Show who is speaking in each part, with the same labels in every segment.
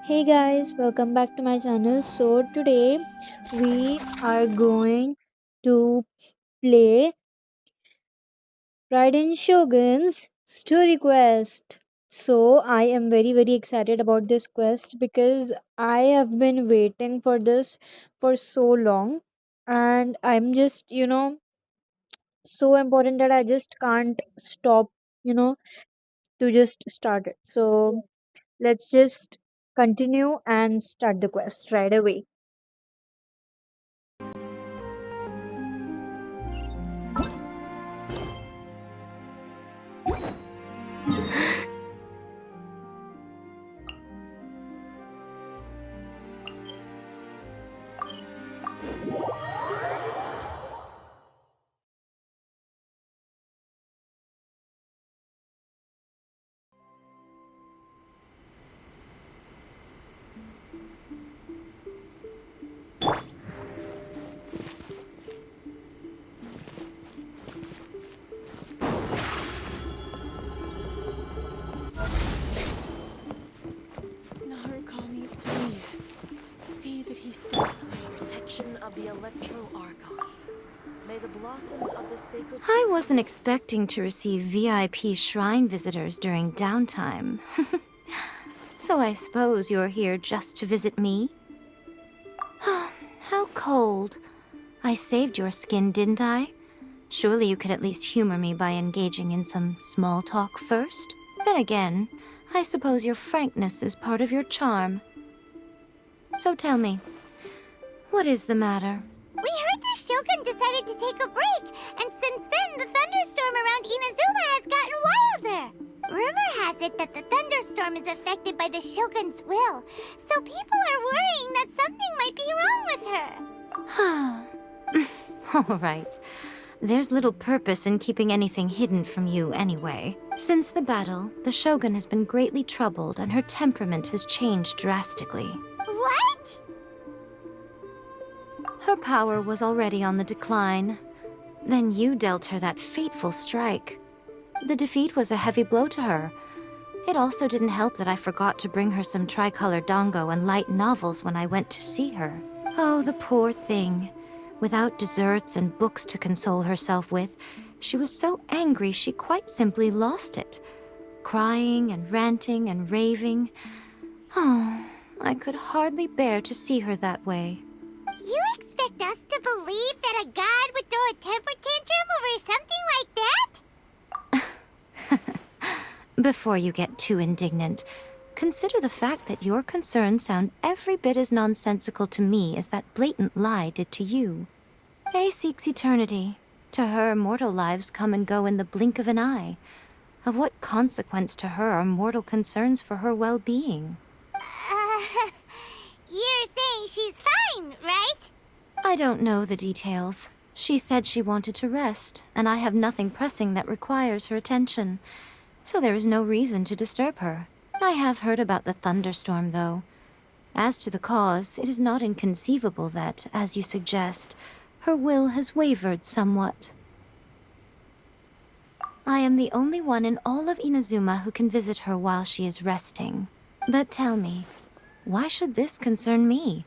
Speaker 1: Hey guys, welcome back to my channel. So today we are going to play Raiden Shogun's story quest. So I am very excited about this quest because I have been waiting for this for so long, and I'm just so important that I just can't stop you know to just start it. So let's just continue and start the quest right away.
Speaker 2: Narukami, please. See that he stays safe.
Speaker 3: Protection of the Electro Archon. May the blossoms of the sacred...
Speaker 4: I wasn't expecting to receive VIP shrine visitors during downtime. So I suppose you're here just to visit me? How cold. I saved your skin, didn't I? Surely you could at least humor me by engaging in some small talk first? Then again, I suppose your frankness is part of your charm. So tell me, what is the matter?
Speaker 5: We heard the Shogun decided to take a break, and since then the thunderstorm around Inazuma has gotten wilder. Rumor has it that the thunderstorm is affected by the Shogun's will, so people are worrying that something might be wrong with her.
Speaker 4: All right. There's little purpose in keeping anything hidden from you anyway. Since the battle, the Shogun has been greatly troubled and her temperament has changed drastically.
Speaker 5: What?
Speaker 4: Her power was already on the decline. Then you dealt her that fateful strike. The defeat was a heavy blow to her. It also didn't help that I forgot to bring her some tricolor dango and light novels when I went to see her. Oh, the poor thing. Without desserts and books to console herself with, she was so angry she quite simply lost it. Crying and ranting and raving. Oh, I could hardly bear to see her that way.
Speaker 5: You expect us to believe that a god would throw a temper tantrum over something like that?
Speaker 4: Before you get too indignant, consider the fact that your concerns sound every bit as nonsensical to me as that blatant lie did to you. A seeks eternity. To her, mortal lives come and go in the blink of an eye. Of what consequence to her are mortal concerns for her well-being?
Speaker 5: You're saying she's fine, right?
Speaker 4: I don't know the details. She said she wanted to rest, and I have nothing pressing that requires her attention. So there is no reason to disturb her. I have heard about the thunderstorm, though. As to the cause, it is not inconceivable that, as you suggest, her will has wavered somewhat. I am the only one in all of Inazuma who can visit her while she is resting. But tell me, why should this concern me?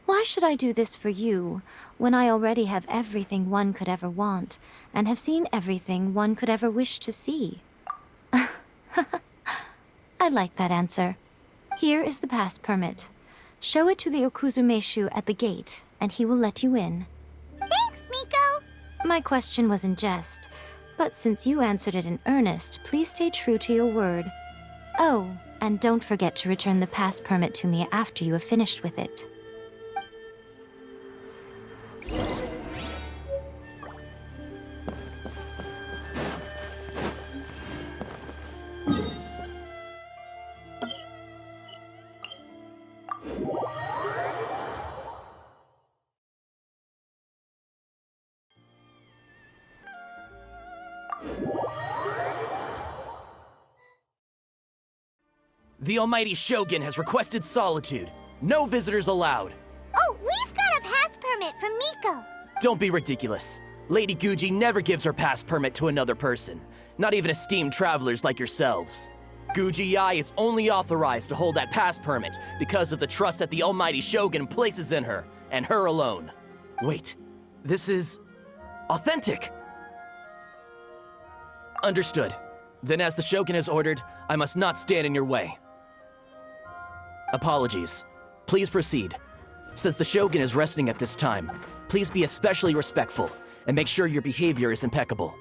Speaker 4: Why should I do this for you, when I already have everything one could ever want, and have seen everything one could ever wish to see? I like that answer. Here is the pass permit. Show it to the Okuzumeshu at the gate, and he will let you in.
Speaker 5: Thanks, Miko!
Speaker 4: My question was in jest, but since you answered it in earnest, please stay true to your word. Oh, and don't forget to return the pass permit to me after you have finished with it.
Speaker 6: The almighty Shogun has requested solitude. No visitors allowed.
Speaker 5: Oh, we've got a pass permit from Miko!
Speaker 6: Don't be ridiculous. Lady Guji never gives her pass permit to another person. Not even esteemed travelers like yourselves. Guji is only authorized to hold that pass permit because of the trust that the almighty Shogun places in her, and her alone. Wait, this is authentic. Understood. Then as the Shogun has ordered, I must not stand in your way. Apologies. Please proceed. Since the Shogun is resting at this time, please be especially respectful and make sure your behavior is impeccable.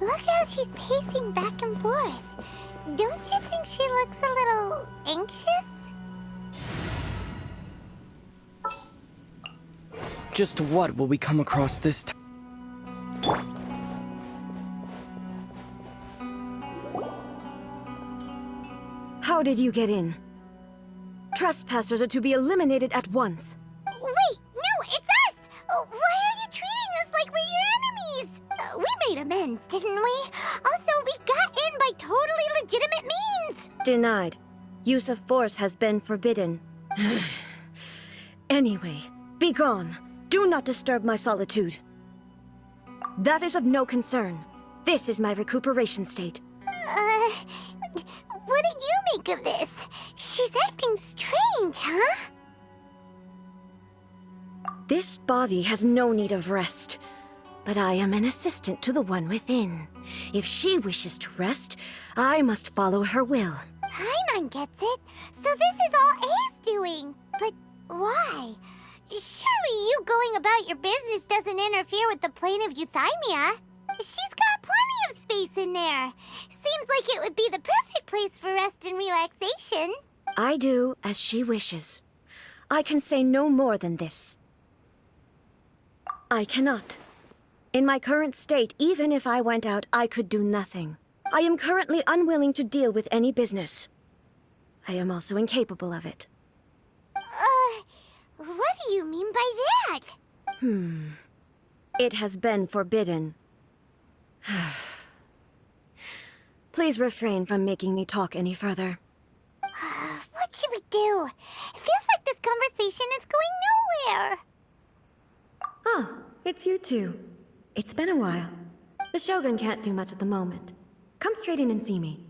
Speaker 5: Look how she's pacing back and forth. Don't you think she looks a little anxious?
Speaker 7: Just what will we come across this time?
Speaker 8: How did you get in? Trespassers are to be eliminated at once.
Speaker 5: Wait, no, it's us! Why are you treating us like we're your enemies? We made amends, didn't we? Also, we got in by totally legitimate means!
Speaker 8: Denied. Use of force has been forbidden. Anyway, be gone. Do not disturb my solitude. That is of no concern. This is my recuperation state.
Speaker 5: What do you make of this? She's acting strange, huh?
Speaker 8: This body has no need of rest. But I am an assistant to the one within. If she wishes to rest, I must follow her will.
Speaker 5: Paimon gets it. So this is all A's doing. But why? Surely you going about your business doesn't interfere with the plane of Euthymia. She's got plenty of space in there. Seems like it would be the perfect place for rest and relaxation.
Speaker 8: I do as she wishes. I can say no more than this. I cannot. In my current state, even if I went out, I could do nothing. I am currently unwilling to deal with any business. I am also incapable of it.
Speaker 5: What do you mean by that?
Speaker 8: It has been forbidden. Please refrain from making me talk any further.
Speaker 5: What should we do? It feels like this conversation is going nowhere.
Speaker 8: Ah, it's you two. It's been a while. The Shogun can't do much at the moment. Come straight in and see me.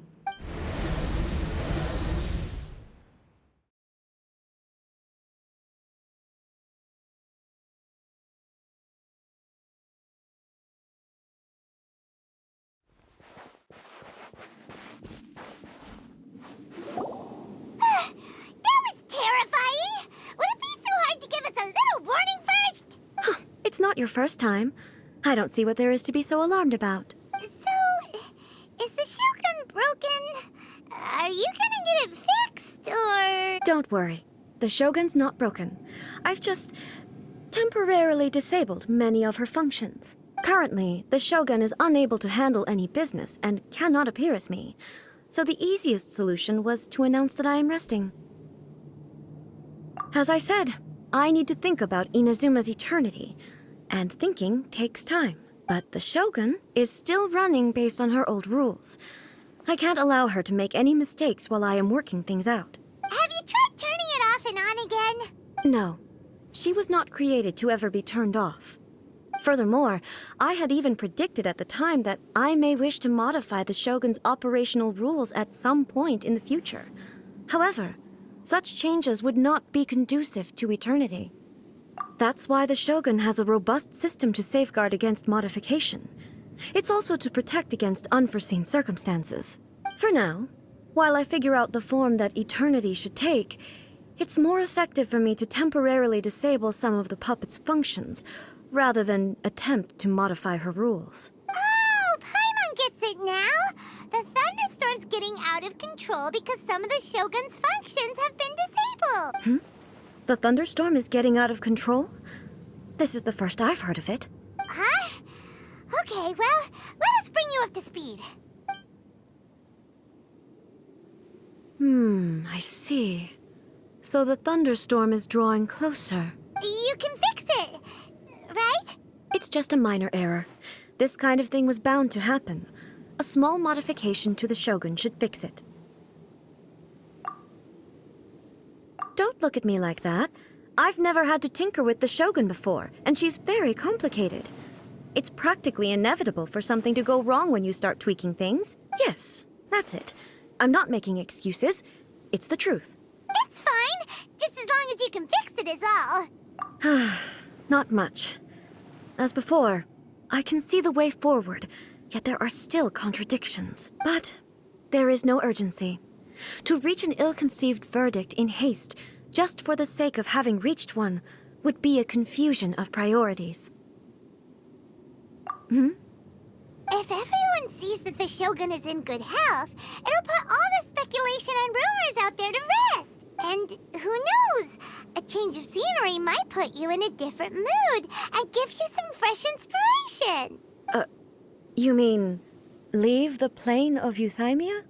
Speaker 5: That was terrifying! Would it be so hard to give us a little warning first?
Speaker 8: It's not your first time. I don't see what there is to be so alarmed about.
Speaker 5: So, is the Shogun broken? Are you gonna get it fixed, or...?
Speaker 8: Don't worry. The Shogun's not broken. I've just temporarily disabled many of her functions. Currently, the Shogun is unable to handle any business and cannot appear as me. So the easiest solution was to announce that I am resting. As I said, I need to think about Inazuma's eternity, and thinking takes time. But the Shogun is still running based on her old rules. I can't allow her to make any mistakes while I am working things out.
Speaker 5: Have you tried turning it off and on again?
Speaker 8: No, she was not created to ever be turned off. Furthermore, I had even predicted at the time that I may wish to modify the Shogun's operational rules at some point in the future. However, such changes would not be conducive to eternity. That's why the Shogun has a robust system to safeguard against modification. It's also to protect against unforeseen circumstances. For now, while I figure out the form that eternity should take, it's more effective for me to temporarily disable some of the puppet's functions, rather than attempt to modify her rules.
Speaker 5: Oh, Paimon gets it now! The thunderstorm's getting out of control because some of the Shogun's functions have been disabled!
Speaker 8: The thunderstorm is getting out of control? This is the first I've heard of it.
Speaker 5: Huh? Okay, well, let us bring you up to speed.
Speaker 8: I see. So the thunderstorm is drawing closer.
Speaker 5: You can fix it, right?
Speaker 8: It's just a minor error. This kind of thing was bound to happen. A small modification to the Shogun should fix it. don't look at me like that. I've never had to tinker with the Shogun before, and she's very complicated. It's practically inevitable for something to go wrong when you start tweaking things. Yes, that's it. I'm not making excuses. It's the truth.
Speaker 5: It's fine, just as long as you can fix it is all.
Speaker 8: Not much. As before, I can see the way forward, yet there are still contradictions. But there is no urgency. To reach an ill-conceived verdict in haste, just for the sake of having reached one, would be a confusion of priorities.
Speaker 5: If everyone sees that the Shogun is in good health, it'll put all the speculation and rumors out there to rest. And who knows? A change of scenery might put you in a different mood and give you some fresh inspiration.
Speaker 8: You mean, leave the plane of Euthymia?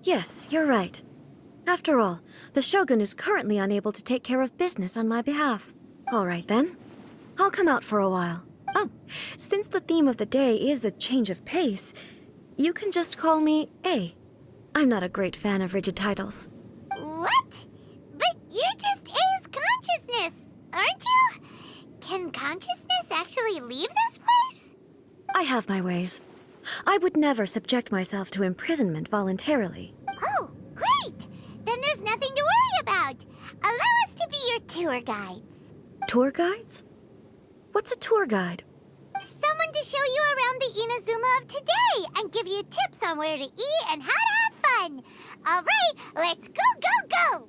Speaker 8: Yes, you're right. After all, the Shogun is currently unable to take care of business on my behalf. All right then. I'll come out for a while. Oh, since the theme of the day is a change of pace, you can just call me A. I'm not a great fan of rigid titles.
Speaker 5: What? But you're just A's consciousness, aren't you? Can consciousness actually leave this place?
Speaker 8: I have my ways. I would never subject myself to imprisonment voluntarily.
Speaker 5: Oh, great! Then there's nothing to worry about. Allow us to be your tour guides.
Speaker 8: Tour guides? What's a tour guide?
Speaker 5: Someone to show you around the Inazuma of today and give you tips on where to eat and how to have fun. All right, let's go, go, go!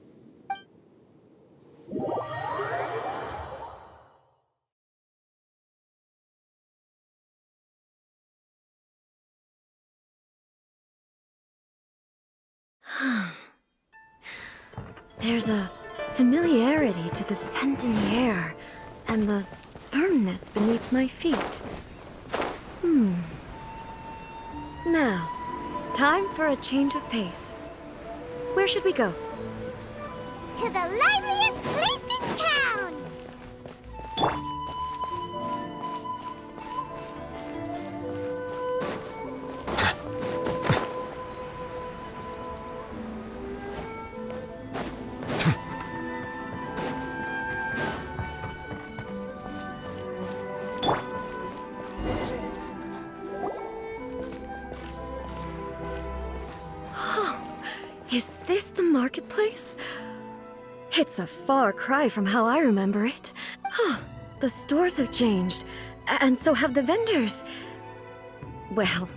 Speaker 8: There's a familiarity to the scent in the air and the firmness beneath my feet. Now, time for a change of pace. Where should we go?
Speaker 5: To the liveliest place in town!
Speaker 8: Is this the marketplace? It's a far cry from how I remember it. The stores have changed, and so have the vendors. Well,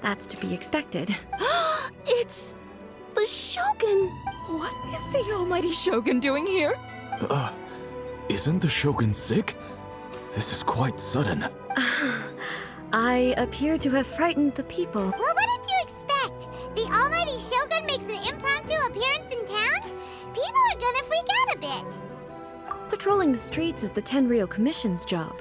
Speaker 8: that's to be expected.
Speaker 2: It's the Shogun! What is the almighty Shogun doing here?
Speaker 7: Isn't the Shogun sick? This is quite sudden.
Speaker 8: I appear to have frightened the people.
Speaker 5: Well, what did you expect? The almighty Shogun makes an impromptu appearance in town? People are gonna freak out a bit.
Speaker 8: Patrolling the streets is the Tenryou Commission's job.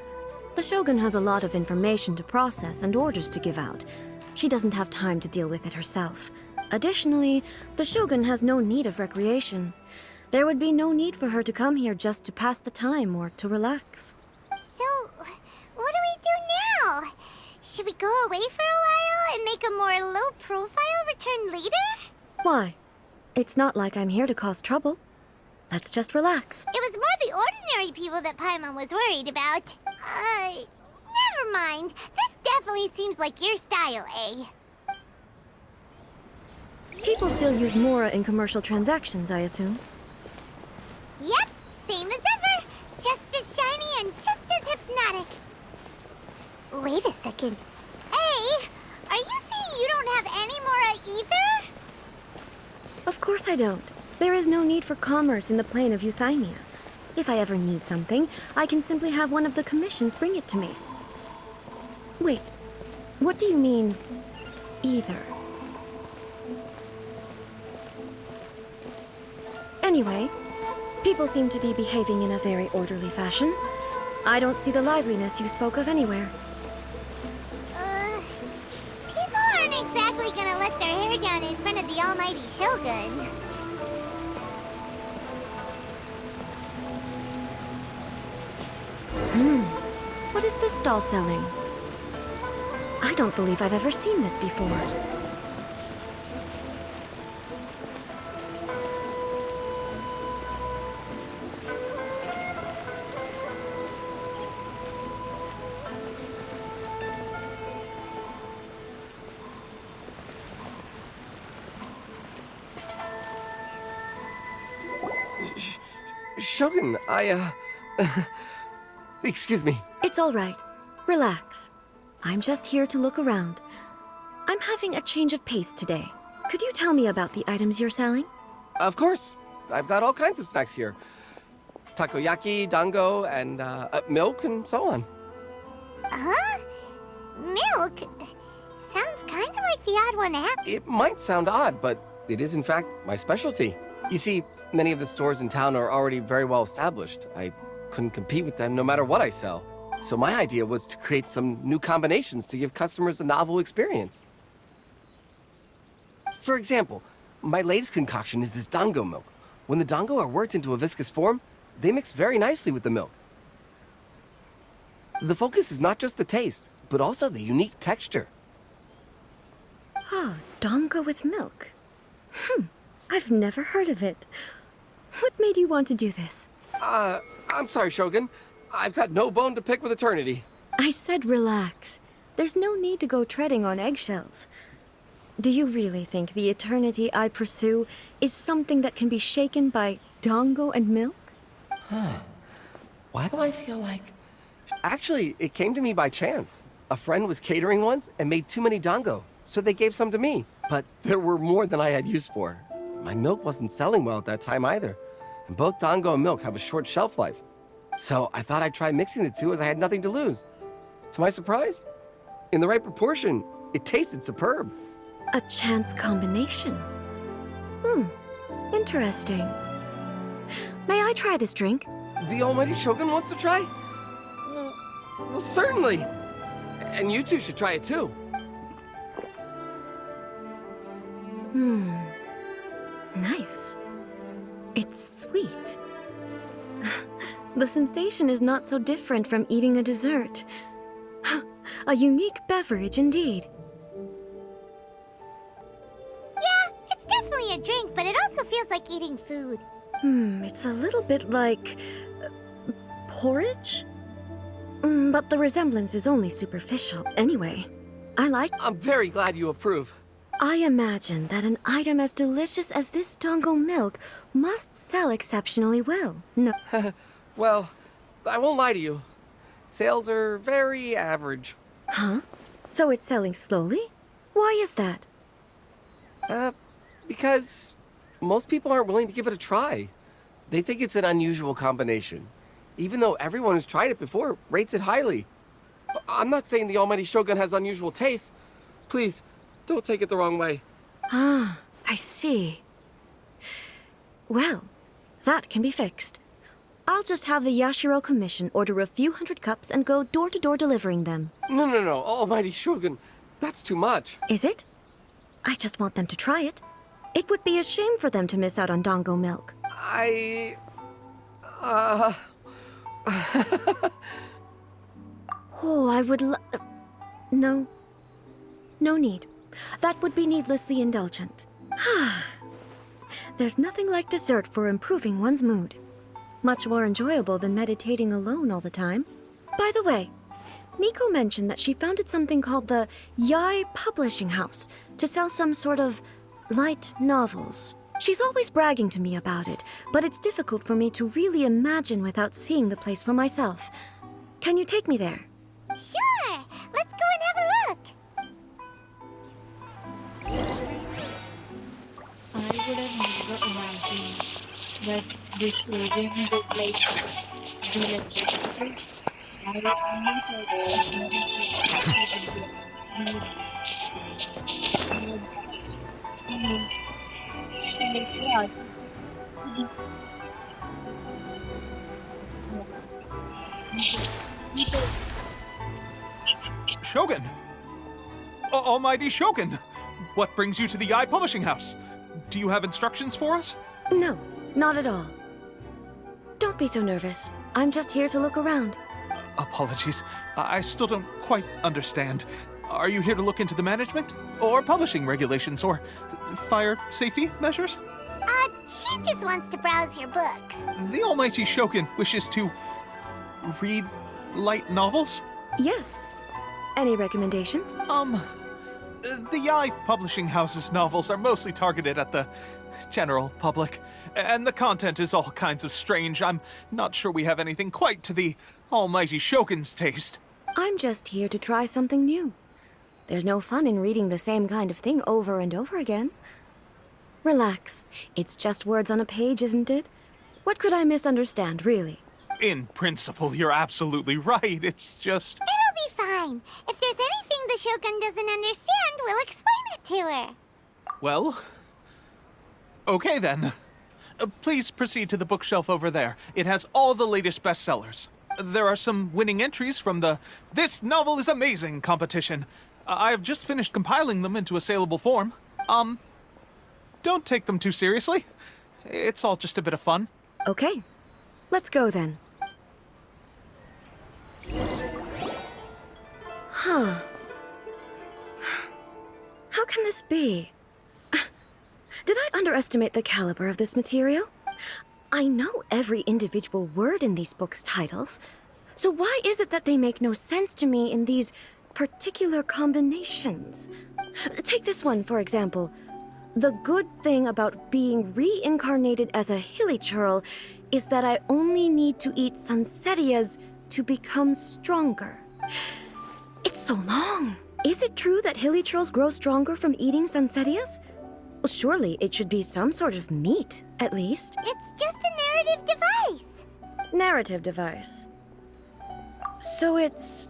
Speaker 8: The Shogun has a lot of information to process and orders to give out. She doesn't have time to deal with it herself. Additionally, the Shogun has no need of recreation. There would be no need for her to come here just to pass the time or to relax.
Speaker 5: So, what do we do now? Should we go away for a while and make a more low-profile return later?
Speaker 8: Why? It's not like I'm here to cause trouble. Let's just relax.
Speaker 5: It was more the ordinary people that Paimon was worried about. Never mind. This definitely seems like your style, eh?
Speaker 8: People still use Mora in commercial transactions, I assume.
Speaker 5: Yep, same as ever. Just as shiny and just as hypnotic. Wait a second. Hey, are you saying you don't have any Mora either?
Speaker 8: Of course I don't. There is no need for commerce in the plane of Euthymia. If I ever need something, I can simply have one of the commissions bring it to me. Wait, what do you mean, either? Anyway, people seem to be behaving in a very orderly fashion. I don't see the liveliness you spoke of anywhere.
Speaker 5: People aren't exactly gonna let their hair down in front of the almighty Shogun.
Speaker 8: What is this stall selling? I don't believe I've ever seen this before.
Speaker 9: Shogun, excuse me.
Speaker 8: It's all right. Relax. I'm just here to look around. I'm having a change of pace today. Could you tell me about the items you're selling?
Speaker 9: Of course. I've got all kinds of snacks here. Takoyaki, dango, and milk, and so on.
Speaker 5: Huh? Milk? Sounds kind of like the odd one to have.
Speaker 9: It might sound odd, but it is in fact my specialty. You see, many of the stores in town are already very well established. I couldn't compete with them no matter what I sell. So my idea was to create some new combinations to give customers a novel experience. For example, my latest concoction is this dango milk. When the dango are worked into a viscous form, they mix very nicely with the milk. The focus is not just the taste, but also the unique texture.
Speaker 8: Oh, dango with milk. I've never heard of it. What made you want to do this?
Speaker 9: I'm sorry, Shogun. I've got no bone to pick with eternity.
Speaker 8: I said relax. There's no need to go treading on eggshells. Do you really think the eternity I pursue is something that can be shaken by dango and milk?
Speaker 9: Why do I feel like... Actually, it came to me by chance. A friend was catering once and made too many dango, so they gave some to me. But there were more than I had use for. My milk wasn't selling well at that time either. And both dango and milk have a short shelf life. So I thought I'd try mixing the two as I had nothing to lose. To my surprise, in the right proportion, it tasted superb.
Speaker 8: A chance combination. Interesting. May I try this drink?
Speaker 9: The almighty Shogun wants to try? Well, certainly. And you two should try it too.
Speaker 8: Nice. It's sweet. The sensation is not so different from eating a dessert. A unique beverage indeed.
Speaker 5: Yeah, it's definitely a drink, but it also feels like eating food.
Speaker 8: It's a little bit like... porridge? But the resemblance is only superficial. Anyway, I like...
Speaker 9: I'm very glad you approve.
Speaker 8: I imagine that an item as delicious as this dango milk must sell exceptionally well. No...
Speaker 9: Well, I won't lie to you. Sales are very average.
Speaker 8: Huh? So it's selling slowly? Why is that?
Speaker 9: Because most people aren't willing to give it a try. They think it's an unusual combination. Even though everyone who's tried it before rates it highly. I'm not saying the almighty Shogun has unusual tastes. Please, don't take it the wrong way.
Speaker 8: Ah, I see. Well, that can be fixed. I'll just have the Yashiro Commission order a few hundred cups and go door-to-door delivering them.
Speaker 9: No, almighty Shogun. That's too much.
Speaker 8: Is it? I just want them to try it. It would be a shame for them to miss out on dango milk. Oh, I would No. No need. That would be needlessly indulgent. There's nothing like dessert for improving one's mood. Much more enjoyable than meditating alone all the time. By the way, Miko mentioned that she founded something called the Yai Publishing House to sell some sort of light novels. She's always bragging to me about it, but it's difficult for me to really imagine without seeing the place for myself. Can you take me there?
Speaker 5: Sure! Let's go and have a look!
Speaker 10: I would have never imagined that this slogan would like be like this. I would yeah.
Speaker 11: Shogun! Almighty Shogun! What brings you to the Yai Publishing House? Do you have instructions for us?
Speaker 8: No, not at all. Don't be so nervous. I'm just here to look around.
Speaker 11: Apologies. I still don't quite understand. Are you here to look into the management? Or publishing regulations? Or fire safety measures?
Speaker 5: She just wants to browse your books.
Speaker 11: The Almighty Shogun wishes to... read light novels?
Speaker 8: Yes. Any recommendations?
Speaker 11: The Yai Publishing House's novels are mostly targeted at the general public, and the content is all kinds of strange. I'm not sure we have anything quite to the almighty Shogun's taste.
Speaker 8: I'm just here to try something new. There's no fun in reading the same kind of thing over and over again. Relax. It's just words on a page, isn't it? What could I misunderstand, really?
Speaker 11: In principle, you're absolutely right. It's just...
Speaker 5: It'll be fine. If there's anything the Shogun doesn't understand, we'll explain it to her.
Speaker 11: Well... okay then. Please proceed to the bookshelf over there. It has all the latest bestsellers. There are some winning entries from the This Novel is Amazing competition. I've just finished compiling them into a saleable form. Don't take them too seriously. It's all just a bit of fun.
Speaker 8: Okay. Let's go then. Huh. How can this be? Did I underestimate the caliber of this material? I know every individual word in these books' titles, so why is it that they make no sense to me in these particular combinations? Take this one, for example. The good thing about being reincarnated as a hilichurl is that I only need to eat sunsetias to become stronger. It's so long. Is it true that hilichurls grow stronger from eating sunsetias? Well, surely it should be some sort of meat, at least.
Speaker 5: It's just a narrative device.
Speaker 8: Narrative device. So it's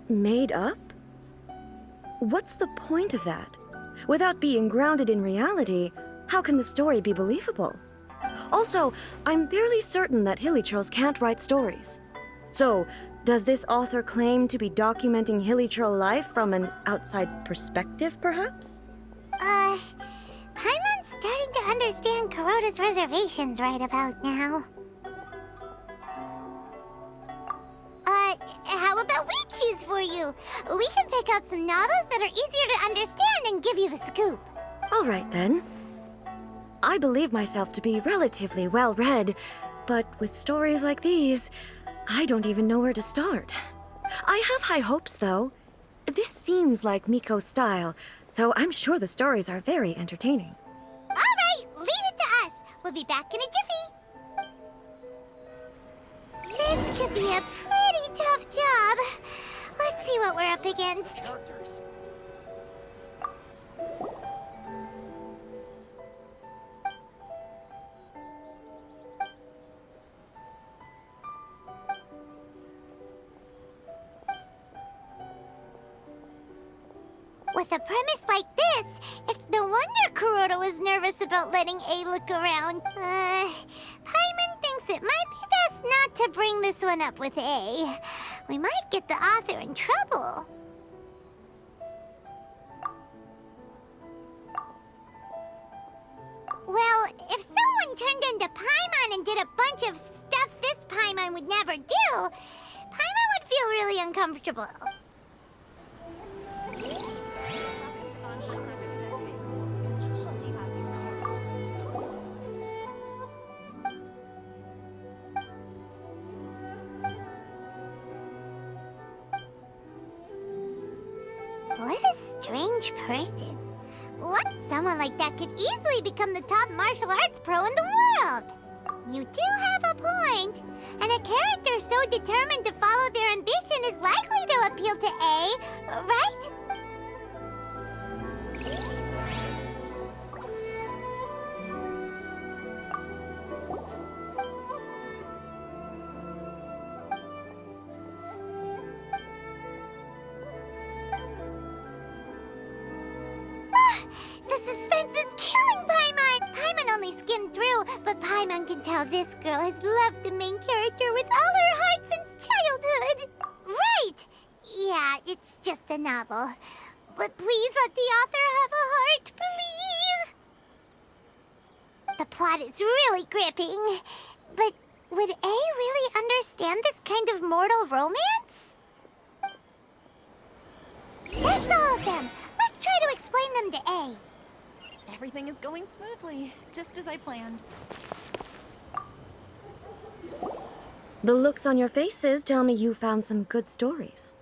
Speaker 8: made up? What's the point of that? Without being grounded in reality, how can the story be believable? Also, I'm fairly certain that hilichurls can't write stories. So, does this author claim to be documenting hilichurl life from an outside perspective, perhaps?
Speaker 5: Paimon's starting to understand Kuroda's reservations right about now. How about we choose for you? We can pick out some novels that are easier to understand and give you the scoop.
Speaker 8: All right, then. I believe myself to be relatively well-read, but with stories like these, I don't even know where to start. I have high hopes, though. This seems like Miko's style, so I'm sure the stories are very entertaining.
Speaker 5: All right, leave it to us. We'll be back in a jiffy. This could be a pretty tough job. Let's see what we're up against. With a premise like this, it's no wonder Kuroda was nervous about letting A look around. Paimon thinks it might be best not to bring this one up with A. We might get the author in trouble. Well, if someone turned into Paimon and did a bunch of stuff this Paimon would never do, Paimon would feel really uncomfortable. What a strange person. What? Someone like that could easily become the top martial arts pro in the world. You do have a point. And a character so determined to follow their ambition is likely to appeal to A, right? The suspense is killing Paimon! Paimon only skimmed through, but Paimon can tell this girl has loved the main character with all her heart since childhood. Right! Yeah, it's just a novel. But please let the author have a heart, please! The plot is really gripping. But would A really understand this kind of mortal romance? That's all of them! Let's try to explain them to A.
Speaker 2: Everything is going smoothly, just as I planned.
Speaker 8: The looks on your faces tell me you found some good stories.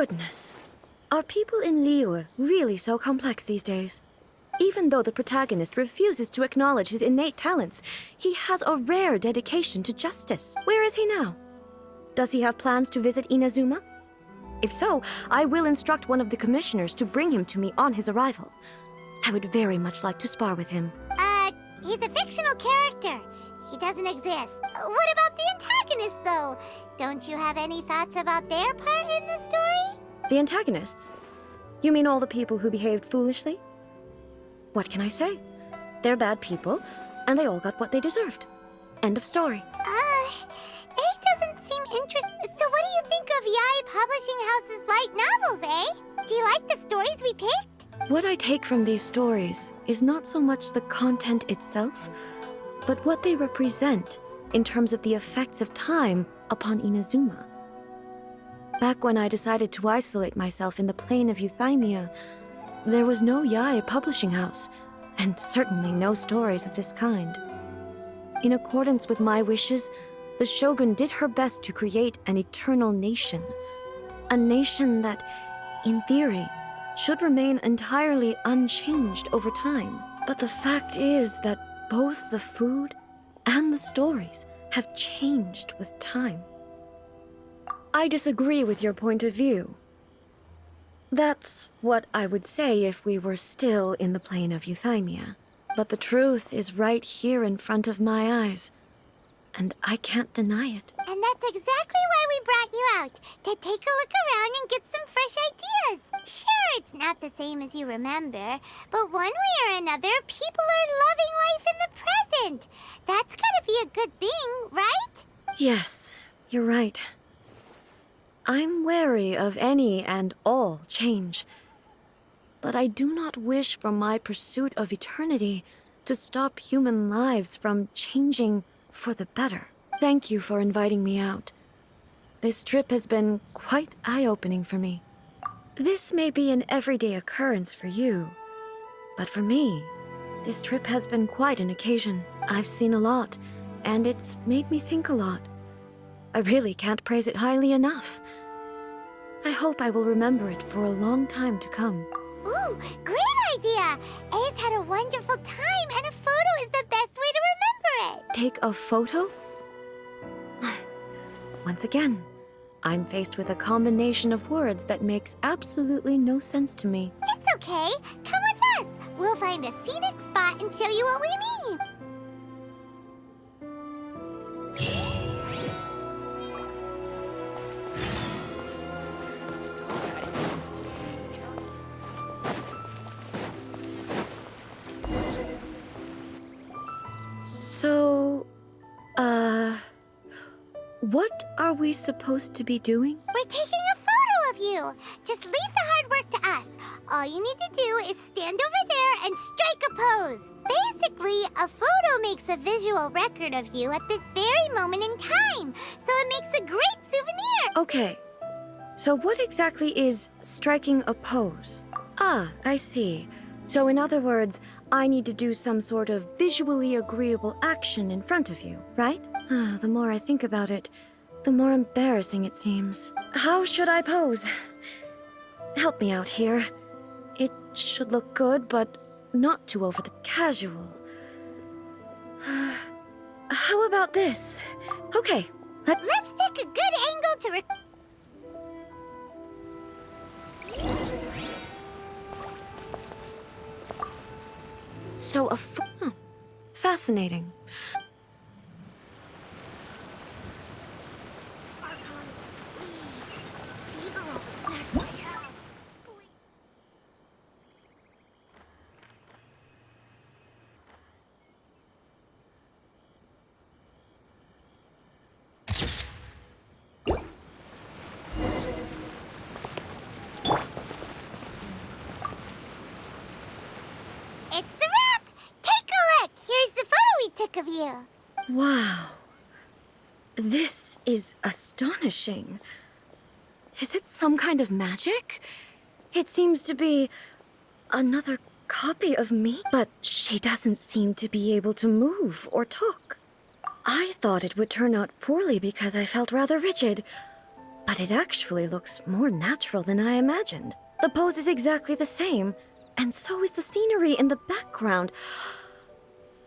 Speaker 8: Goodness. Are people in Liyue really so complex these days? Even though the protagonist refuses to acknowledge his innate talents, he has a rare dedication to justice. Where is he now? Does he have plans to visit Inazuma? If so, I will instruct one of the commissioners to bring him to me on his arrival. I would very much like to spar with him.
Speaker 5: He's a fictional character. He doesn't exist. What about the antagonist, though? Don't you have any thoughts about their part in the story?
Speaker 8: The antagonists? You mean all the people who behaved foolishly? What can I say? They're bad people, and they all got what they deserved. End of story.
Speaker 5: It doesn't seem interesting. So what do you think of Yae Publishing House's light novels, eh? Do you like the stories we picked?
Speaker 8: What I take from these stories is not so much the content itself, but what they represent in terms of the effects of time upon Inazuma. Back when I decided to isolate myself in the plain of Euthymia, there was no Yae publishing house, and certainly no stories of this kind. In accordance with my wishes, the Shogun did her best to create an eternal nation. A nation that, in theory, should remain entirely unchanged over time. But the fact is that both the food and the stories have changed with time. I disagree with your point of view. That's what I would say if we were still in the plain of Euthymia. But the truth is right here in front of my eyes, and I can't deny it.
Speaker 5: And that's exactly why we brought you out, to take a look around and get some fresh ideas. Sure, it's not the same as you remember, but one way or another, people are loving life in the present. That's gotta be a good thing, right?
Speaker 8: Yes, you're right. I'm wary of any and all change, but I do not wish for my pursuit of eternity to stop human lives from changing for the better. Thank you for inviting me out. This trip has been quite eye-opening for me. This may be an everyday occurrence for you, but for me, this trip has been quite an occasion. I've seen a lot, and it's made me think a lot. I really can't praise it highly enough. I hope I will remember it for a long time to come.
Speaker 5: Ooh, great idea! Ace had a wonderful time, and a photo is the best way to remember it.
Speaker 8: Take a photo? Once again, I'm faced with a combination of words that makes absolutely no sense to me.
Speaker 5: It's okay. Come with us. We'll find a scenic spot and show you what we mean.
Speaker 8: So, what are we supposed to be doing?
Speaker 5: We're taking a photo of you. Just leave the hard work to us. All you need to do is stand over there and strike a pose. Basically, a photo makes a visual record of you at this very moment in time, so it makes a great souvenir.
Speaker 8: Okay, so what exactly is striking a pose? Ah, I see. So in other words, I need to do some sort of visually agreeable action in front of you, right? The more I think about it, the more embarrassing it seems. How should I pose? Help me out here. It should look good, but not too over the casual. How about this? Okay,
Speaker 5: let's pick a good angle to
Speaker 8: So fascinating.
Speaker 2: These are all the snacks I have.
Speaker 5: It's a wrap! Take a look! Here's the photo we took of you.
Speaker 8: Wow. This is astonishing. Is it some kind of magic? It seems to be another copy of me, but she doesn't seem to be able to move or talk. I thought it would turn out poorly because I felt rather rigid, But it actually looks more natural than I imagined. The pose is exactly the same, and so is the scenery in the background.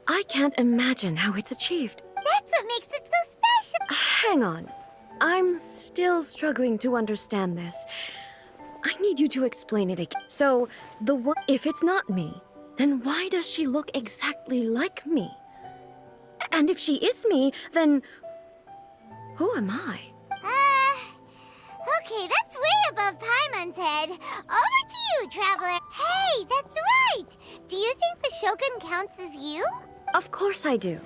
Speaker 8: I can't imagine how it's achieved.
Speaker 5: That's what makes it so special.
Speaker 8: Hang on. I'm still struggling to understand this. I need you to explain it again. So, if it's not me, then why does she look exactly like me? And if she is me, then who am I?
Speaker 5: Okay, that's way above Paimon's head. Over to you, Traveler. Hey, that's right! Do you think the Shogun counts as you?
Speaker 8: Of course I do.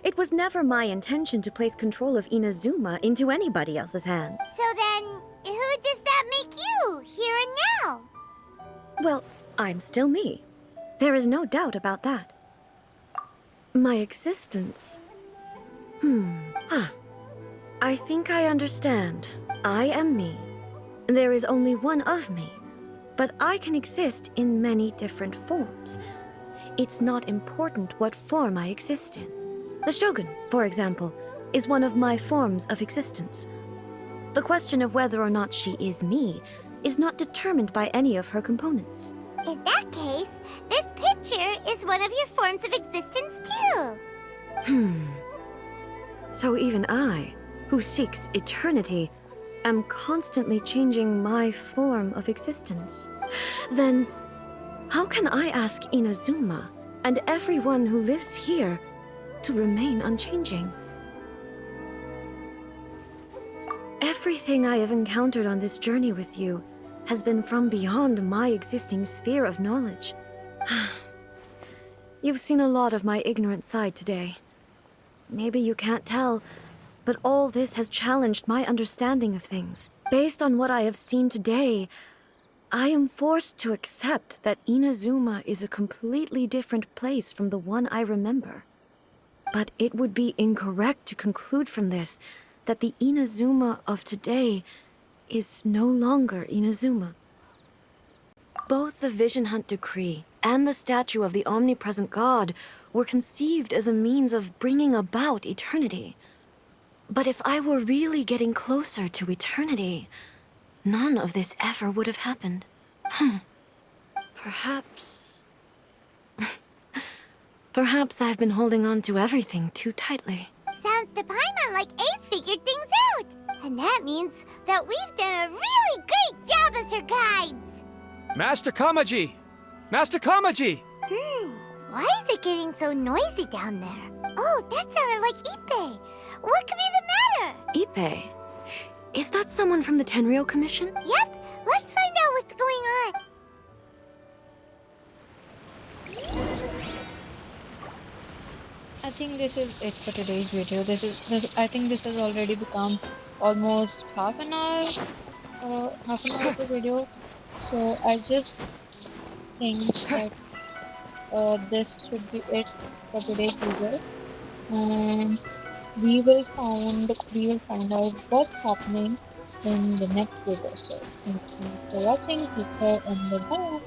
Speaker 8: It was never my intention to place control of Inazuma into anybody else's hands.
Speaker 5: So then, who does that make you, here and now?
Speaker 8: Well, I'm still me. There is no doubt about that. My existence... I think I understand. I am me. There is only one of me, but I can exist in many different forms. It's not important what form I exist in. The Shogun, for example, is one of my forms of existence. The question of whether or not she is me is not determined by any of her components.
Speaker 5: In that case, this picture is one of your forms of existence too.
Speaker 8: So even I, who seeks eternity, am constantly changing my form of existence. Then, how can I ask Inazuma and everyone who lives here to remain unchanging? Everything I have encountered on this journey with you has been from beyond my existing sphere of knowledge. You've seen a lot of my ignorant side today. Maybe you can't tell, but all this has challenged my understanding of things. Based on what I have seen today, I am forced to accept that Inazuma is a completely different place from the one I remember. But it would be incorrect to conclude from this that the Inazuma of today is no longer Inazuma. Both the Vision Hunt Decree and the statue of the omnipresent God were conceived as a means of bringing about eternity. But if I were really getting closer to eternity, none of this ever would have happened. Perhaps... Perhaps I've been holding on to everything too tightly.
Speaker 5: Sounds to Paimon like Ace figured things out. And that means that we've done a really great job as her guides.
Speaker 12: Master Kamaji! Master Kamaji!
Speaker 5: Why is it getting so noisy down there? Oh, that sounded like Ippei. What could be the matter?
Speaker 8: Ippei? Is that someone from the Tenryou Commission?
Speaker 5: Yep, let's find out what's going on.
Speaker 10: I think this is it for today's video. I think this has already become almost half an hour of the video. So I just think that this should be it for today's video, and we will find out what's happening in the next video. So thank you for watching. Take care and bye.